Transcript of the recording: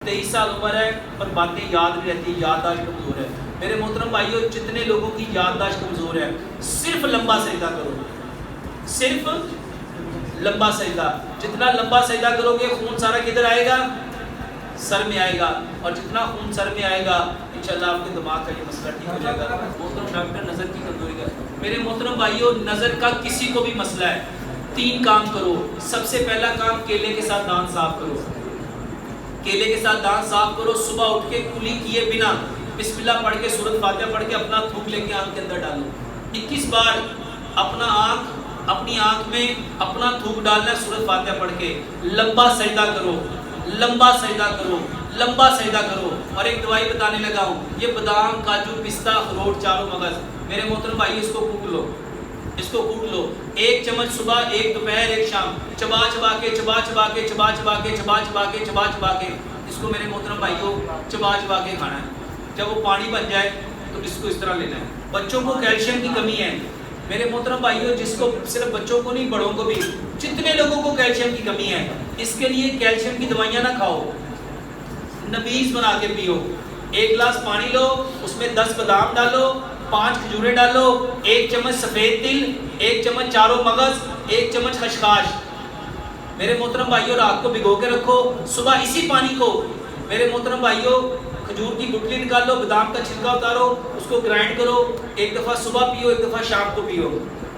23 سال عمر ہے اور باتیں یاد نہیں رہتی، یادداشت کمزور ہے۔ میرے محترم بھائیو، جتنے لوگوں کی یادداشت کمزور ہے، صرف لمبا سجدہ کرو، صرف لمبا سجدہ۔ جتنا لمبا سجدہ کرو گے خون سارا کدھر آئے گا؟ سر میں آئے گا، اور جتنا خون سر میں آئے گا انشاءاللہ آپ کے دماغ کا یہ مسئلہ ٹھیک ہو جائے گا۔ محترم ڈاکٹر، نظر کی کمزوری کا، میرے محترم بھائیو، نظر کا کسی کو بھی مسئلہ ہے، 3 کام کرو۔ سب سے پہلا کام، کیلے کے ساتھ دانت صاف کرو، کیلے کے ساتھ دانت صاف کرو۔ صبح اٹھ کے کلی کیے بنا بسم اللہ پڑھ کے سورۃ فاتحہ پڑھ کے اپنا تھوک لے کے آنکھ کے اندر ڈالو، 21 بار اپنی آنکھ میں اپنا تھوک ڈالنا ہے سورۃ فاتحہ پڑھ کے۔ لمبا سجدہ کرو، لمبا سجدہ کرو، لمبا سجدہ کرو۔ اور ایک دوائی بتانے لگا ہوں، یہ بادام، کاجو، پستہ، اخروٹ، چاروں مغز، میرے محترم بھائی اس کو کوٹ لو، اس کو کوٹ لو، 1 چمچ صبح، 1 دوپہر، 1 شام، چبا چبا کے چبا چبا کے چبا چبا کے چبا چبا کے چبا چبا کے اس کو میرے محترم بھائیوں چبا چبا کے کھانا ہے۔ جب وہ پانی بن جائے تو اس کو اس طرح لینا ہے۔ بچوں کو کیلشیم کی کمی ہے میرے محترم بھائیوں، جس کو صرف بچوں کو نہیں بڑوں کو بھی، جتنے لوگوں کو کیلشیم کی کمی ہے، اس کے لیے کیلشیم کی دوائیاں نہ کھاؤ، نبیز بنا کے پیو۔ 1 گلاس پانی لو، اس میں 10 بادام ڈالو، 5 کھجوریں ڈالو، 1 چمچ سفید تل، 1 چمچ چاروں مغز، 1 چمچ خشخاش۔ میرے محترم بھائیوں رات کو بھگو کے رکھو، صبح اسی پانی کو میرے محترم بھائیوں کھجور کی گٹلی نکال لو، بادام کا چھلکا اتارو، اس کو گرائنڈ کرو، 1 دفعہ صبح پیو، 1 دفعہ شام کو پیو۔